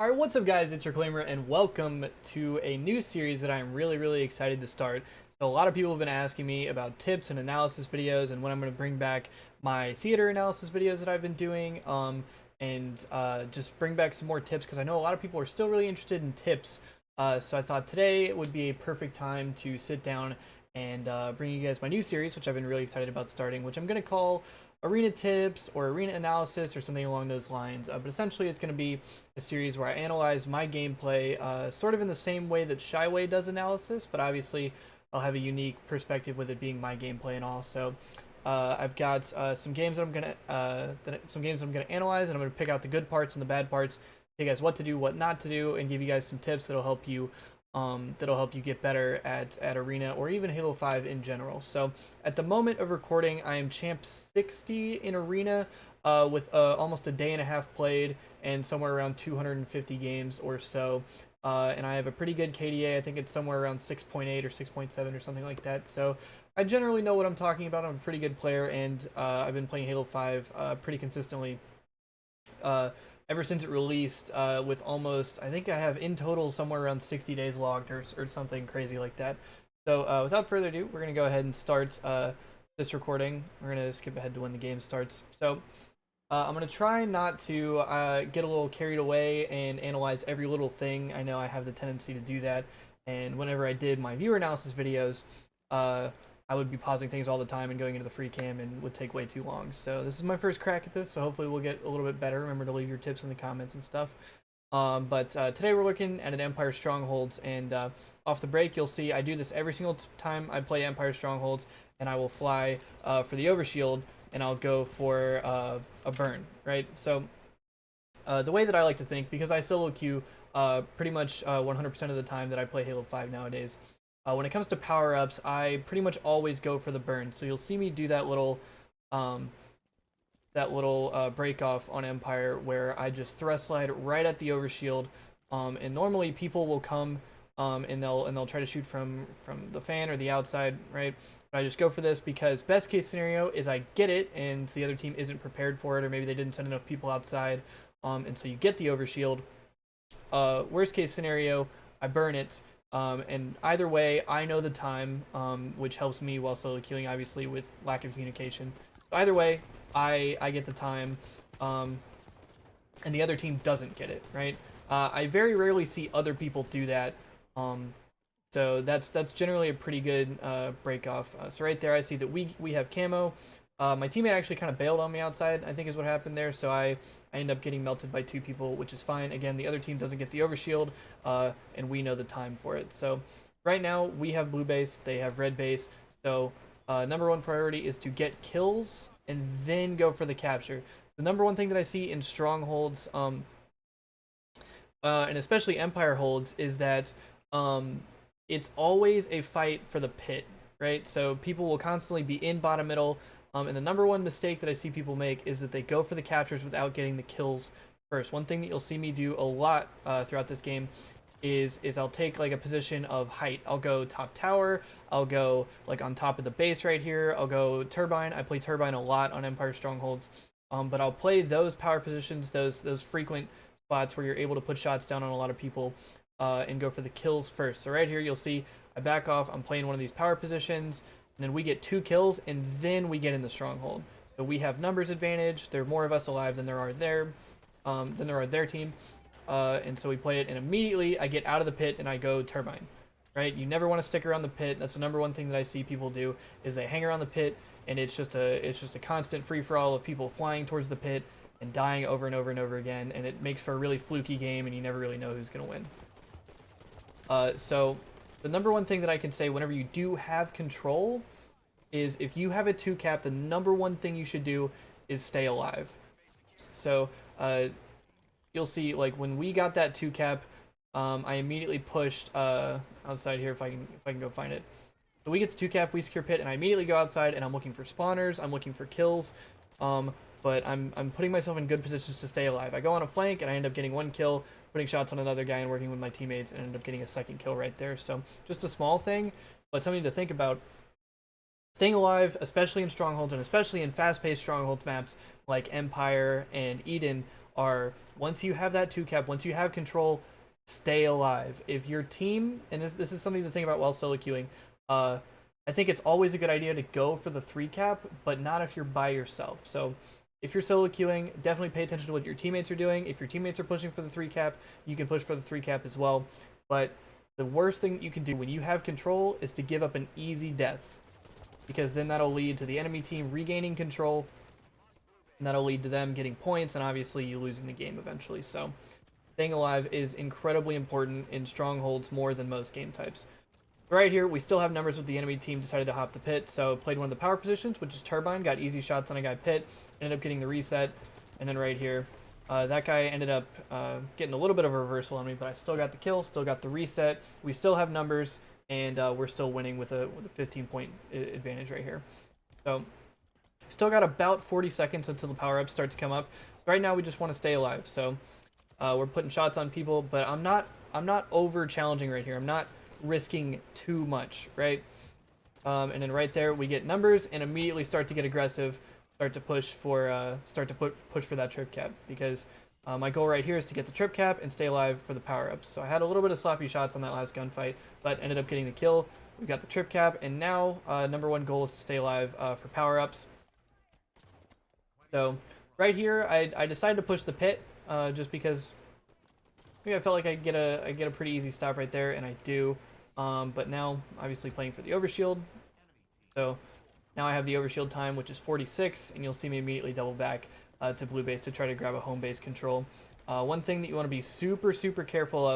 Alright, what's up guys, it's your Claimer and welcome to a new series that I'm really excited to start. So a lot of people have been asking me about tips and analysis videos and when I'm going to bring back my theater analysis videos that I've been doing and just bring back some more tips because I know a lot of people are still really interested in tips. So I thought today would be a perfect time to sit down and bring you guys my new series, which I've been really excited about starting, which I'm going to call arena tips or arena analysis or something along those lines. But essentially it's going to be a series where I analyze my gameplay sort of in the same way that Shyway does analysis, but obviously I'll have a unique perspective with it being my gameplay and all. So I've got some games that I'm gonna analyze, and I'm gonna pick out the good parts and the bad parts, tell you guys what to do, what not to do, and give you guys some tips that'll help you get better at Arena or even Halo 5 in general. So at the moment of recording, I am champ 60 in Arena with almost a day and a half played and somewhere around 250 games or so. And I have a pretty good KDA. I think it's somewhere around 6.8 or 6.7 or something like that. So I generally know what I'm talking about. I'm a pretty good player, and I've been playing Halo 5 pretty consistently ever since it released, with almost, I think I have in total somewhere around 60 days logged or something crazy like that. So without further ado, we're going to go ahead and start this recording. We're going to skip ahead to when the game starts. So I'm going to try not to get a little carried away and analyze every little thing. I know I have the tendency to do that, and whenever I did my viewer analysis videos, I would be pausing things all the time and going into the free cam and would take way too long. So this is my first crack at this, so hopefully we'll get a little bit better. Remember to leave your tips in the comments and stuff. But today we're looking at an Empire Strongholds, and off the break you'll see I do this every single time I play Empire Strongholds, and I will fly for the overshield, and I'll go for a burn, right? So the way that I like to think, because I solo queue pretty much 100% of the time that I play Halo 5 nowadays, when it comes to power-ups, I pretty much always go for the burn. So you'll see me do that little break off on Empire where I just thrust slide right at the overshield, and normally people will come and they'll try to shoot from the fan or the outside, right? But I just go for this because best case scenario is I get it and the other team isn't prepared for it, or maybe they didn't send enough people outside, and so you get the overshield. Worst case scenario, I burn it. And either way, I know the time, which helps me while solo queuing, obviously, with lack of communication. Either way, I get the time, and the other team doesn't get it, right? I very rarely see other people do that, so that's generally a pretty good break off. So right there, I see that we have camo. My teammate actually kind of bailed on me outside, I think is what happened there, so I end up getting melted by two people, which is fine. Again, the other team doesn't get the overshield, and we know the time for it. So right now, we have blue base, they have red base, so number one priority is to get kills and then go for the capture. The number one thing that I see in Strongholds, and especially Empire holds, is that it's always a fight for the pit, right? So people will constantly be in bottom middle, and the number one mistake that I see people make is that they go for the captures without getting the kills first. One thing that you'll see me do a lot throughout this game is I'll take like a position of height. I'll go top tower, I'll go like on top of the base right here, I'll go turbine. I play turbine a lot on Empire Strongholds, but I'll play those power positions, those frequent spots where you're able to put shots down on a lot of people, and go for the kills first. So right here you'll see I back off, I'm playing one of these power positions, and then we get 2 kills, and then we get in the stronghold. So we have numbers advantage. There are more of us alive than there are their team, and so we play it. And immediately I get out of the pit and I go turbine. Right? You never want to stick around the pit. That's the number one thing that I see people do, is they hang around the pit, and it's just a constant free for all of people flying towards the pit and dying over and over and over again, and it makes for a really fluky game, and you never really know who's gonna win. So the number one thing that I can say whenever you do have control is if you have a 2-cap, the number one thing you should do is stay alive. So you'll see, like, when we got that 2-cap, I immediately pushed outside here if I can go find it. So we get the 2-cap, we secure pit, and I immediately go outside and I'm looking for spawners, I'm looking for kills, but I'm putting myself in good positions to stay alive. I go on a flank and I end up getting 1 kill, putting shots on another guy and working with my teammates, and end up getting a 2nd kill right there. So just a small thing, but something to think about. Staying alive, especially in Strongholds, and especially in fast-paced Strongholds maps like Empire and Eden, are once you have that 2-cap, once you have control, stay alive. If your team, and this is something to think about while solo queuing, I think it's always a good idea to go for the 3-cap, but not if you're by yourself. So if you're solo queuing, definitely pay attention to what your teammates are doing. If your teammates are pushing for the 3-cap, you can push for the 3-cap as well. But the worst thing you can do when you have control is to give up an easy death, because then that'll lead to the enemy team regaining control, and that'll lead to them getting points, and obviously you losing the game eventually. So staying alive is incredibly important in Strongholds, more than most game types. Right here, we still have numbers with the enemy team decided to hop the pit, so played one of the power positions, which is Turbine, got easy shots on a guy pit, ended up getting the reset, and then right here, that guy ended up getting a little bit of a reversal on me, but I still got the kill, still got the reset. We still have numbers, and we're still winning with a 15-point advantage right here. So still got about 40 seconds until the power-ups start to come up. So right now we just want to stay alive. So we're putting shots on people, but I'm not over challenging right here. I'm not risking too much, right? And then right there we get numbers and immediately start to get aggressive, start to push for push for that trip cap, because my goal right here is to get the trip cap and stay alive for the power-ups. So I had a little bit of sloppy shots on that last gunfight, but ended up getting the kill. We got the trip cap, and now number one goal is to stay alive for power-ups. So right here I decided to push the pit just because I felt like I get a pretty easy stop right there, and I do. But now obviously playing for the overshield, so now I have the overshield time, which is 46, and you'll see me immediately double back to blue base to try to grab a home base control. One thing that you want to be super careful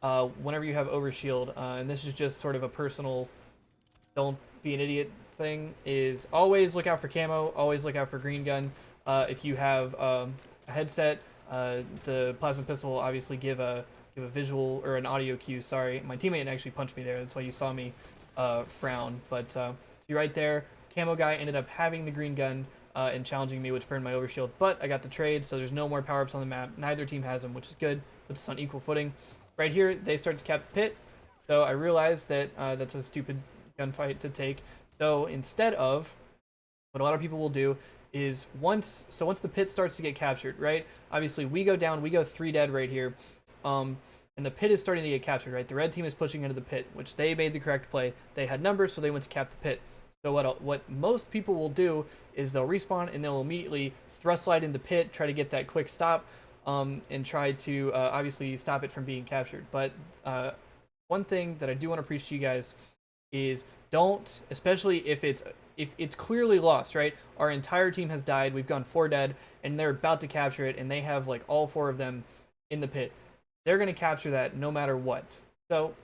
of whenever you have overshield, and this is just sort of a personal don't be an idiot thing, is always look out for camo, always look out for green gun. If you have a headset, the plasma pistol will obviously give a visual or an audio cue. Sorry, my teammate actually punched me there, that's why you saw me frown. But see right there, camo guy ended up having the green gun and challenging me, which burned my overshield, but I got the trade, so there's no more power-ups on the map. Neither team has them, which is good, puts us on equal footing. Right here, they start to cap the pit, so I realized that that's a stupid gunfight to take. So instead of, what a lot of people will do is once the pit starts to get captured, right? Obviously we go down, we go 3 dead right here, and the pit is starting to get captured, right? The red team is pushing into the pit, which they made the correct play. They had numbers, so they went to cap the pit. So what most people will do is they'll respawn and they'll immediately thrust slide in the pit, try to get that quick stop, and try to obviously stop it from being captured. But one thing that I do want to preach to you guys is don't, especially if it's clearly lost, right? Our entire team has died. We've gone 4 dead, and they're about to capture it, and they have like all 4 of them in the pit. They're going to capture that no matter what. So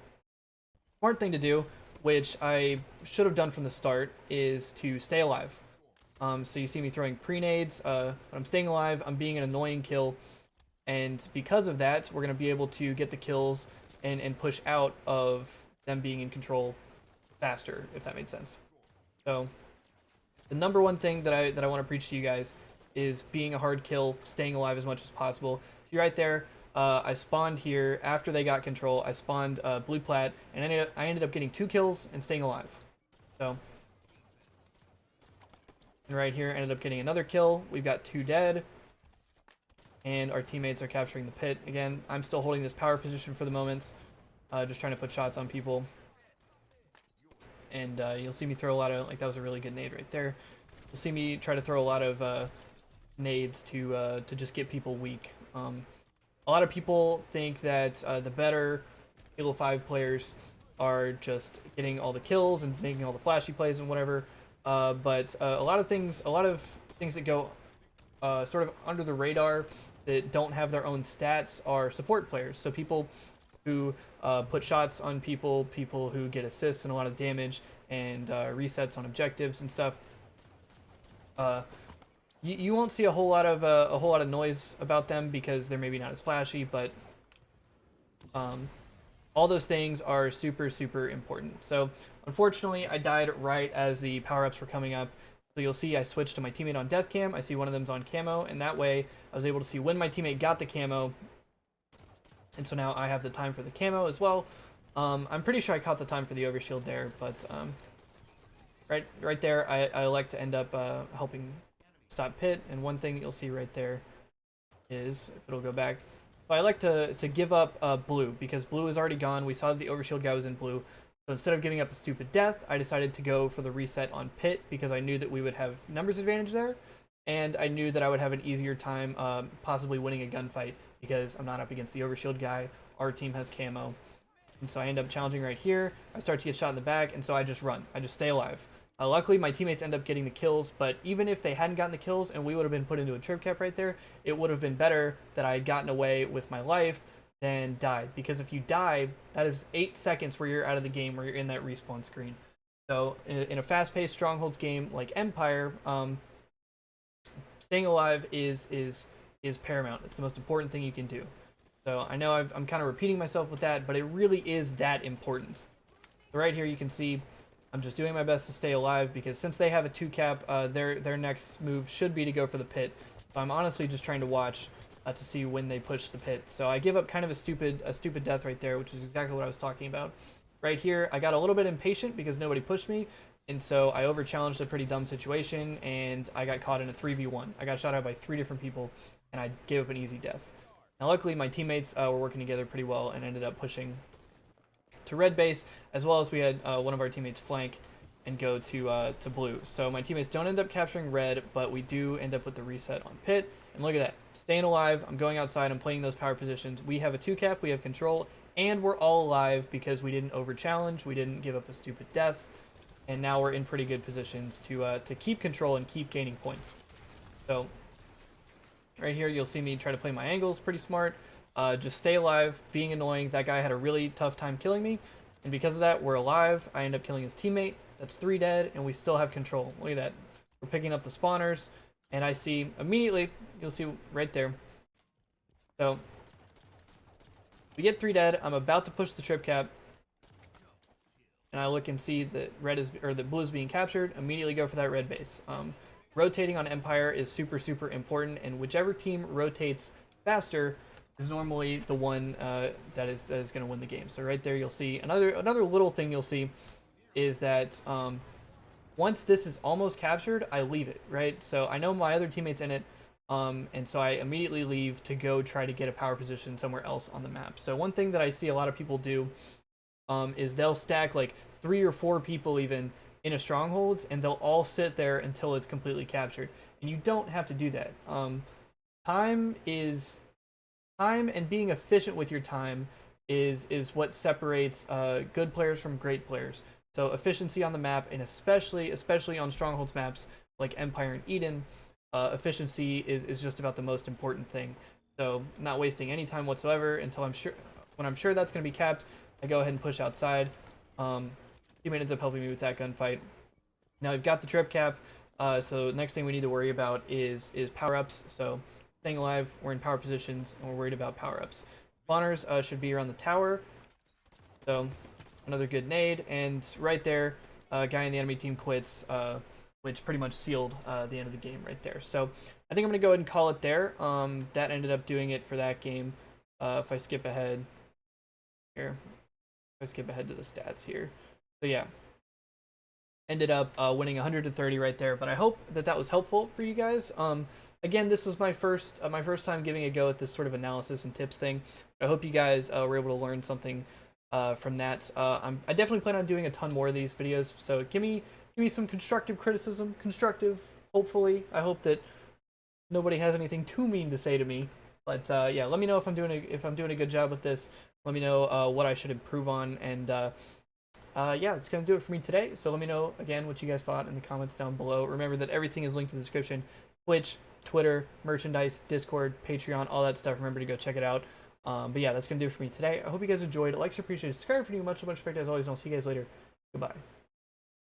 smart thing to do, which I should have done from the start, is to stay alive. So you see me throwing pre-nades, but I'm staying alive, I'm being an annoying kill, and because of that, we're going to be able to get the kills and push out of them being in control faster, if that makes sense. So the number one thing that I want to preach to you guys is being a hard kill, staying alive as much as possible. See right there, I spawned here after they got control. I spawned blue plat, and I ended up getting 2 kills and staying alive. So, and right here, ended up getting another kill. We've got 2 dead, and our teammates are capturing the pit. Again, I'm still holding this power position for the moment, just trying to put shots on people. And you'll see me throw a lot of, like, that was a really good nade right there. You'll see me try to throw a lot of nades to just get people weak. A lot of people think that the better Halo 5 players are just getting all the kills and making all the flashy plays and whatever, but a lot of things that go sort of under the radar that don't have their own stats are support players. So people who put shots on people who get assists and a lot of damage and resets on objectives and stuff. You won't see a whole lot of noise about them because they're maybe not as flashy, but all those things are super important. So unfortunately, I died right as the power-ups were coming up. So you'll see I switched to my teammate on death cam. I see one of them's on camo, and that way I was able to see when my teammate got the camo. And so now I have the time for the camo as well. I'm pretty sure I caught the time for the overshield there, but right there, I like to end up helping stop pit. And one thing that you'll see right there is, if it'll go back, so I like to give up blue, because blue is already gone. We saw that the overshield guy was in blue. So instead of giving up a stupid death, I decided to go for the reset on pit, because I knew that we would have numbers advantage there, and I knew that I would have an easier time possibly winning a gunfight, because I'm not up against the overshield guy. Our team has camo. And so I end up challenging right here. I start to get shot in the back, and so I just run. I just stay alive. Luckily, my teammates end up getting the kills, but even if they hadn't gotten the kills and we would have been put into a trip cap right there, it would have been better that I had gotten away with my life than died. Because if you die, that is 8 seconds where you're out of the game, where you're in that respawn screen. So in a fast-paced Strongholds game like Empire, staying alive is paramount. It's the most important thing you can do. So I know I'm kind of repeating myself with that, but it really is that important. So right here you can see I'm just doing my best to stay alive, because since they have a 2 cap, their next move should be to go for the pit. So I'm honestly just trying to watch to see when they push the pit. So I give up kind of a stupid death right there, which is exactly what I was talking about. Right here, I got a little bit impatient because nobody pushed me, and so I over-challenged a pretty dumb situation, and I got caught in a 3v1. I got shot out by 3 different people, and I gave up an easy death. Now luckily my teammates were working together pretty well and ended up pushing to red base, as well as we had one of our teammates flank and go to blue. So my teammates don't end up capturing red, but we do end up with the reset on pit. And look at that, staying alive. I'm going outside, I'm playing those power positions. We have a 2 cap, we have control, and we're all alive because we didn't over challenge, we didn't give up a stupid death, and now we're in pretty good positions to keep control and keep gaining points. So right here you'll see me try to play my angles pretty smart, just stay alive, being annoying. That guy had a really tough time killing me, and because of that we're alive. I end up killing his teammate. That's 3 dead, and we still have control. Look at that, we're picking up the spawners, and I see immediately, you'll see right there, so we get 3 dead. I'm about to push the trip cap, and I look and see that the blue is being captured. Immediately go for that red base. Rotating on Empire is super important, and whichever team rotates faster is normally the one that is going to win the game. So right there you'll see another little thing you'll see is that once this is almost captured, I leave it, right? So I know my other teammates in it, and so I immediately leave to go try to get a power position somewhere else on the map. So one thing that I see a lot of people do is they'll stack like 3 or 4 people even in a Strongholds, and they'll all sit there until it's completely captured. And you don't have to do that. Time and being efficient with your time is what separates good players from great players. So efficiency on the map, and especially on Strongholds maps like Empire and Eden, efficiency is just about the most important thing. So not wasting any time whatsoever until when I'm sure that's going to be capped, I go ahead and push outside. Teammate ends up helping me with that gunfight. Now we've got the trip cap, so next thing we need to worry about is power-ups. So staying alive, we're in power positions, and we're worried about power-ups. Spawners should be around the tower. So another good nade, and right there, a guy in the enemy team quits, which pretty much sealed the end of the game right there. So I think I'm going to go ahead and call it there. That ended up doing it for that game. If I skip ahead here, if I skip ahead to the stats here. So yeah, ended up winning 100-30 right there. But I hope that was helpful for you guys. Again, this was my first time giving a go at this sort of analysis and tips thing. I hope you guys were able to learn something from that. I definitely plan on doing a ton more of these videos. So give me some constructive criticism. Hopefully, I hope that nobody has anything too mean to say to me. But yeah, let me know if I'm doing a good job with this. Let me know what I should improve on, and yeah, it's gonna do it for me today. So let me know again what you guys thought in the comments down below. Remember that everything is linked in the description: Twitch, Twitter, merchandise, Discord, Patreon, all that stuff. Remember to go check it out. But yeah, that's gonna do it for me today. I hope you guys enjoyed. Likes are appreciated. Subscribe for new. Much respect as always, and I'll see you guys later. Goodbye.